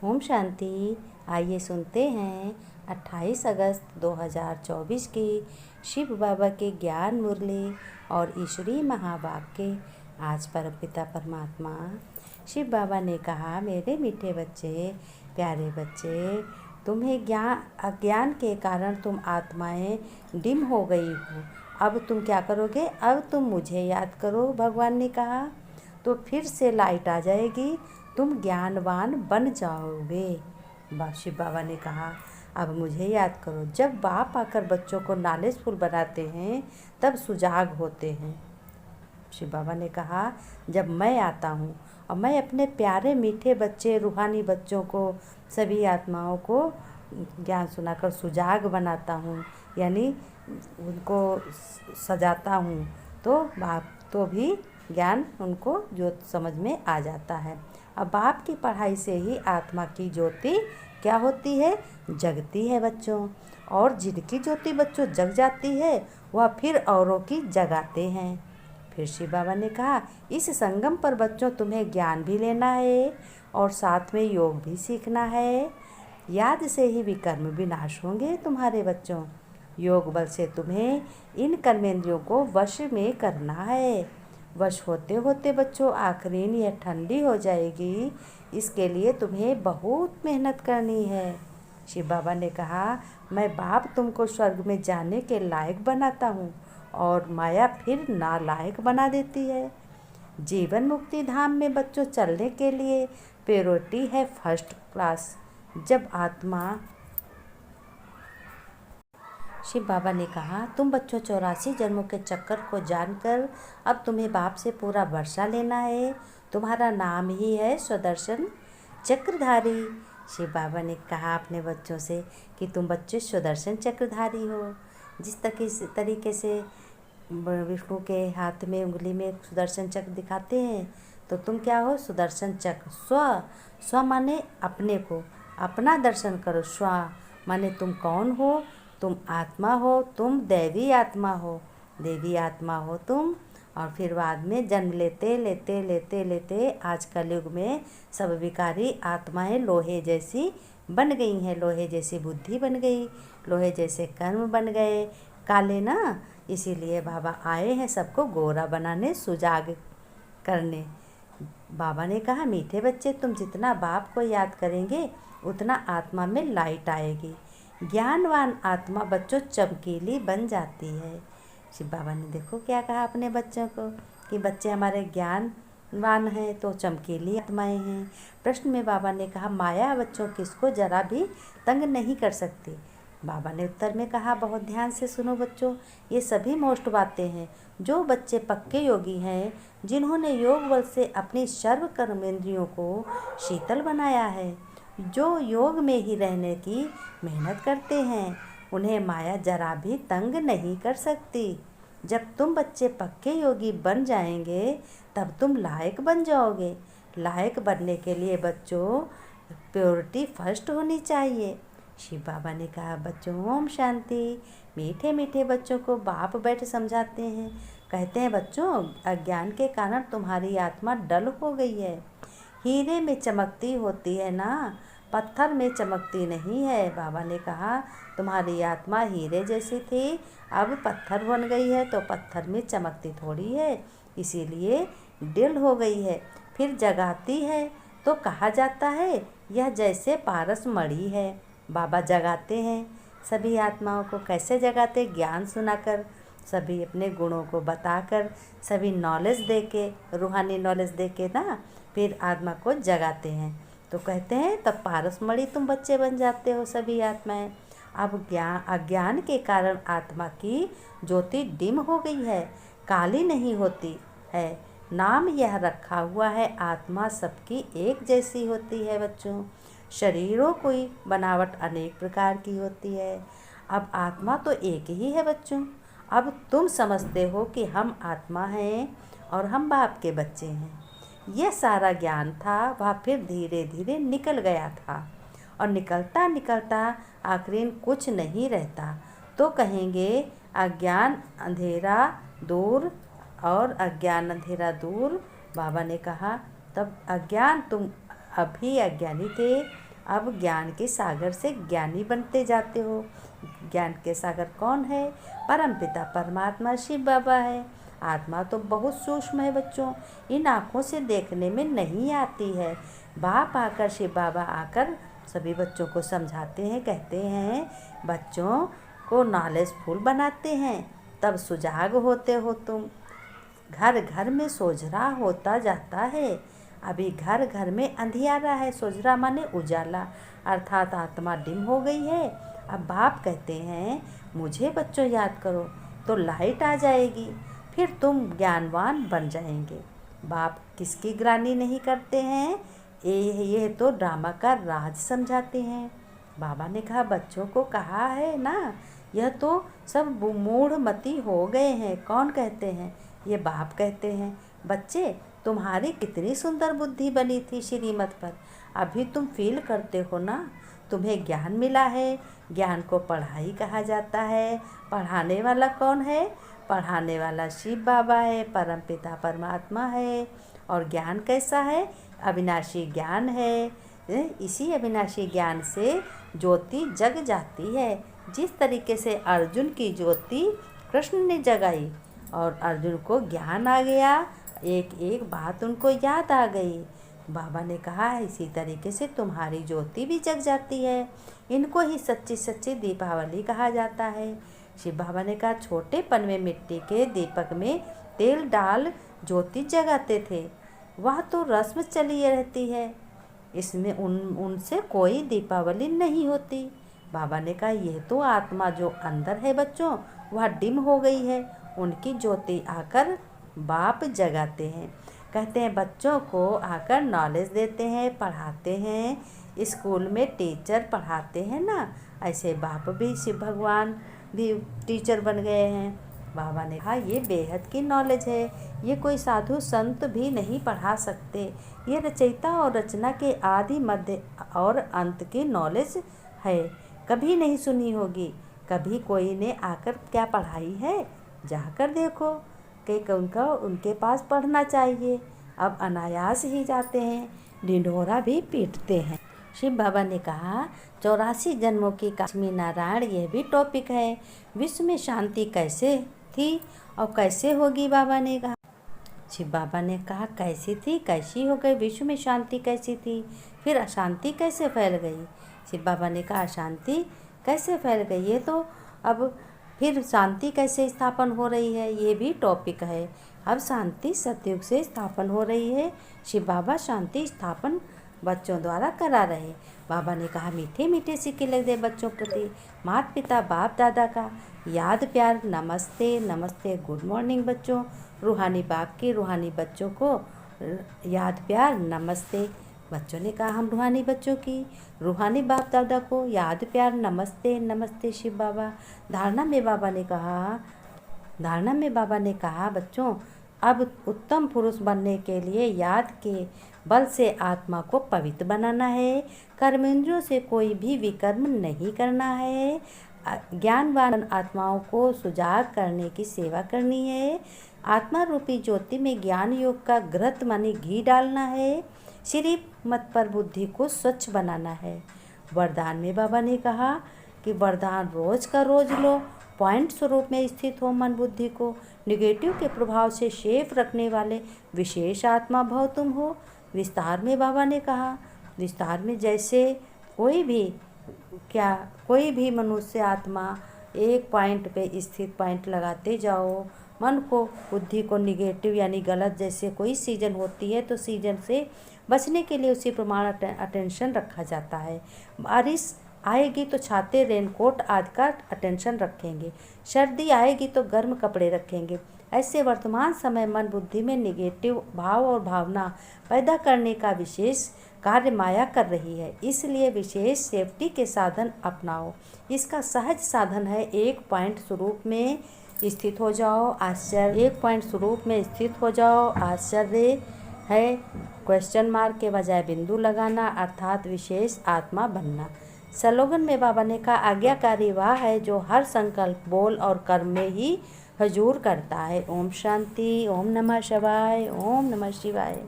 ओम शांति। आइए सुनते हैं 28 अगस्त 2024 की शिव बाबा के ज्ञान मुरली और ईश्वरीय महावाक्य। आज परमपिता परमात्मा शिव बाबा ने कहा, मेरे मीठे बच्चे, प्यारे बच्चे, तुम्हें अज्ञान के कारण तुम आत्माएं डिम हो गई हो। अब तुम क्या करोगे? अब तुम मुझे याद करो, भगवान ने कहा, तो फिर से लाइट आ जाएगी, तुम ज्ञानवान बन जाओगे। शिव बाबा ने कहा, अब मुझे याद करो। जब बाप आकर बच्चों को नॉलेजफुल बनाते हैं तब सुजाग होते हैं। शिव बाबा ने कहा, जब मैं आता हूँ और मैं अपने प्यारे मीठे बच्चे, रूहानी बच्चों को, सभी आत्माओं को ज्ञान सुनाकर सुजाग बनाता हूँ, यानी उनको सजाता हूँ, तो बाप तो भी ज्ञान उनको जो समझ में आ जाता है। अब बाप की पढ़ाई से ही आत्मा की ज्योति क्या होती है? जगती है बच्चों। और जिनकी ज्योति बच्चों जग जाती है वह फिर औरों की जगाते हैं। फिर शिव बाबा ने कहा, इस संगम पर बच्चों तुम्हें ज्ञान भी लेना है और साथ में योग भी सीखना है। याद से ही विकर्म विनाश होंगे तुम्हारे बच्चों। योग बल से तुम्हें इन कर्मेंद्रियों को वश में करना है। वश होते होते बच्चों आखिरीन यह ठंडी हो जाएगी। इसके लिए तुम्हें बहुत मेहनत करनी है। शिव बाबा ने कहा, मैं बाप तुमको स्वर्ग में जाने के लायक बनाता हूँ और माया फिर नालायक बना देती है। जीवन मुक्ति धाम में बच्चों चलने के लिए प्रायोरिटी है फर्स्ट क्लास। जब आत्मा शिव बाबा ने कहा, तुम बच्चों 84 जन्मों के चक्कर को जानकर अब तुम्हें बाप से पूरा वर्षा लेना है। तुम्हारा नाम ही है स्वदर्शन चक्रधारी। शिव बाबा ने कहा अपने बच्चों से कि तुम बच्चे स्वदर्शन चक्रधारी हो। जिस तरीके से विष्णु के हाथ में उंगली में सुदर्शन चक्र दिखाते हैं, तो तुम क्या हो? सुदर्शन चक्र। स्व माने अपने को, अपना दर्शन करो। स्व माने तुम कौन हो? तुम आत्मा हो, तुम दैवी आत्मा हो, देवी आत्मा हो तुम। और फिर बाद में जन्म लेते लेते लेते लेते आज कलयुग में सब विकारी आत्माएं लोहे जैसी बन गई हैं। लोहे जैसी बुद्धि बन गई, लोहे जैसे कर्म बन गए, काले ना। इसीलिए बाबा आए हैं सबको गोरा बनाने, सुजाग करने। बाबा ने कहा, मीठे बच्चे, तुम जितना बाप को याद करेंगे उतना आत्मा में लाइट आएगी। ज्ञानवान आत्मा बच्चों चमकीली बन जाती है। शिव बाबा ने देखो क्या कहा अपने बच्चों को कि बच्चे हमारे ज्ञानवान हैं तो चमकीली आत्माएं हैं। प्रश्न में बाबा ने कहा, माया बच्चों किसको जरा भी तंग नहीं कर सकती। बाबा ने उत्तर में कहा, बहुत ध्यान से सुनो बच्चों, ये सभी मोस्ट बातें हैं। जो बच्चे पक्के योगी हैं, जिन्होंने योग बल से अपनी सर्व कर्मेंद्रियों को शीतल बनाया है, जो योग में ही रहने की मेहनत करते हैं, उन्हें माया जरा भी तंग नहीं कर सकती। जब तुम बच्चे पक्के योगी बन जाएंगे तब तुम लायक बन जाओगे। लायक बनने के लिए बच्चों प्योरिटी फर्स्ट होनी चाहिए। शिव बाबा ने कहा, बच्चों ओम शांति। मीठे मीठे बच्चों को बाप बैठ समझाते हैं। कहते हैं, बच्चों अज्ञान के कारण तुम्हारी आत्मा डल हो गई है। हीरे में चमकती होती है ना, पत्थर में चमकती नहीं है। बाबा ने कहा, तुम्हारी आत्मा हीरे जैसी थी, अब पत्थर बन गई है तो पत्थर में चमकती थोड़ी है, इसीलिए डिल हो गई है। फिर जगाती है तो कहा जाता है यह जैसे पारस मणि है। बाबा जगाते हैं सभी आत्माओं को। कैसे जगाते? ज्ञान सुनाकर, सभी अपने गुणों को बताकर, सभी नॉलेज देके, रूहानी नॉलेज देके ना, फिर आत्मा को जगाते हैं। तो कहते हैं तब पारसमणि तुम बच्चे बन जाते हो सभी आत्माएं। अब अज्ञान के कारण आत्मा की ज्योति डिम हो गई है, काली नहीं होती है। नाम यह रखा हुआ है, आत्मा सबकी एक जैसी होती है बच्चों। शरीरों की बनावट अनेक प्रकार की होती है। अब आत्मा तो एक ही है बच्चों। अब तुम समझते हो कि हम आत्मा हैं और हम बाप के बच्चे हैं। यह सारा ज्ञान था वह फिर धीरे धीरे निकल गया था और निकलता निकलता आखिर कुछ नहीं रहता। तो कहेंगे अज्ञान अंधेरा दूर, और अज्ञान अंधेरा दूर। बाबा ने कहा, तब अज्ञान, तुम अभी अज्ञानी थे, अब ज्ञान के सागर से ज्ञानी बनते जाते हो। ज्ञान के सागर कौन है? परमपिता परमात्मा शिव बाबा है। आत्मा तो बहुत सूक्ष्म है बच्चों, इन आँखों से देखने में नहीं आती है। बाप आकर, शिव बाबा आकर सभी बच्चों को समझाते हैं, कहते हैं बच्चों को नॉलेजफुल बनाते हैं, तब सुजाग होते हो तुम। घर घर में सोझरा होता जाता है। अभी घर घर में अंधियारा है। सोझरा माने उजाला, अर्थात आत्मा डिम हो गई है। अब बाप कहते हैं मुझे बच्चों याद करो तो लाइट आ जाएगी, फिर तुम ज्ञानवान बन जाएंगे। बाप किसकी ग्लानि नहीं करते हैं, ये तो ड्रामा का राज समझाते हैं। बाबा ने कहा बच्चों को कहा है ना, यह तो सब मूढ़मती हो गए हैं। कौन कहते हैं? ये बाप कहते हैं बच्चे तुम्हारी कितनी सुंदर बुद्धि बनी थी श्रीमत पर, अभी तुम फील करते हो ना, तुम्हें ज्ञान मिला है। ज्ञान को पढ़ाई कहा जाता है। पढ़ाने वाला कौन है? पढ़ाने वाला शिव बाबा है, परमपिता परमात्मा है। और ज्ञान कैसा है? अविनाशी ज्ञान है। इसी अविनाशी ज्ञान से ज्योति जग जाती है। जिस तरीके से अर्जुन की ज्योति कृष्ण ने जगाई और अर्जुन को ज्ञान आ गया, एक एक बात उनको याद आ गई। बाबा ने कहा इसी तरीके से तुम्हारी ज्योति भी जग जाती है। इनको ही सच्ची सच्ची दीपावली कहा जाता है। शिव बाबा ने कहा छोटेपन में मिट्टी के दीपक में तेल डाल ज्योति जगाते थे, वह तो रस्म चली रहती है, इसमें उनसे कोई दीपावली नहीं होती। बाबा ने कहा यह तो आत्मा जो अंदर है बच्चों, वह डिम हो गई है, उनकी ज्योति आकर बाप जगाते हैं। कहते हैं बच्चों को आकर नॉलेज देते हैं, पढ़ाते हैं। स्कूल में टीचर पढ़ाते हैं ना, ऐसे बाप भी शिव भगवान भी टीचर बन गए हैं। बाबा ने कहा ये बेहद की नॉलेज है, ये कोई साधु संत भी नहीं पढ़ा सकते। ये रचयिता और रचना के आदि मध्य और अंत की नॉलेज है, कभी नहीं सुनी होगी। कभी कोई ने आकर क्या पढ़ाई है? जाकर देखो कि उनके पास पढ़ना चाहिए। अब अनायास ही जाते हैं, ढिंढोरा भी पीटते हैं। शिव बाबा ने कहा 84 जन्मों की काश्मी नारायण, यह भी टॉपिक है। विश्व में शांति कैसे थी और कैसे होगी? बाबा ने कहा। शिव बाबा ने कहा कैसी थी, कैसी हो गई? विश्व में शांति कैसी थी, फिर अशांति कैसे फैल गई? शिव बाबा ने कहा अशांति कैसे फैल गई, ये तो अब फिर शांति कैसे स्थापन हो रही है, ये भी टॉपिक है। अब शांति सतयुग से स्थापन हो रही है। शिव बाबा शांति स्थापन बच्चों द्वारा करा रहे। बाबा ने कहा मीठे मीठे सिक्के लग दे बच्चों प्रति माता पिता बाप दादा का याद प्यार, नमस्ते नमस्ते, गुड मॉर्निंग बच्चों। रूहानी बाप की रूहानी बच्चों को याद प्यार, नमस्ते। बच्चों ने कहा हम रूहानी बच्चों की रूहानी बाप दादा को याद प्यार, नमस्ते नमस्ते शिव बाबा। धारणा में बाबा ने कहा बच्चों अब उत्तम पुरुष बनने के लिए याद के बल से आत्मा को पवित्र बनाना है। कर्मेंद्रियों से कोई भी विकर्म नहीं करना है। ज्ञानवान आत्माओं को सुजाग करने की सेवा करनी है। आत्मा रूपी ज्योति में ज्ञान योग का घृत माने घी डालना है। श्री मत पर बुद्धि को स्वच्छ बनाना है। वरदान में बाबा ने कहा कि वरदान रोज का रोज लो। पॉइंट स्वरूप में स्थित हो मन बुद्धि को। निगेटिव के प्रभाव से शेफ रखने वाले विशेष आत्मा भव तुम हो। विस्तार में बाबा ने कहा, विस्तार में जैसे कोई भी मनुष्य आत्मा एक पॉइंट पे स्थित पॉइंट लगाते जाओ। मन को बुद्धि को निगेटिव यानी गलत जैसे कोई सीजन होती है तो सीजन से बचने के लिए उसी प्रमाण अटेंशन रखा जाता है। बारिश आएगी तो छाते रेनकोट आदि का अटेंशन रखेंगे, सर्दी आएगी तो गर्म कपड़े रखेंगे। ऐसे वर्तमान समय मन बुद्धि में निगेटिव भाव और भावना पैदा करने का विशेष कार्य माया कर रही है, इसलिए विशेष सेफ्टी के साधन अपनाओ। इसका सहज साधन है एक पॉइंट स्वरूप में स्थित हो जाओ। आश्चर्य एक पॉइंट स्वरूप में स्थित हो जाओ। आश्चर्य है क्वेश्चन मार्क के बजाय बिंदु लगाना, अर्थात विशेष आत्मा बनना। स्लोगन में बाबा ने कहा आज्ञाकारी वह है जो हर संकल्प बोल और कर्म में ही हजूर करता है। ओम शांति, ओम नमः शिवाय, ओम नमः शिवाय।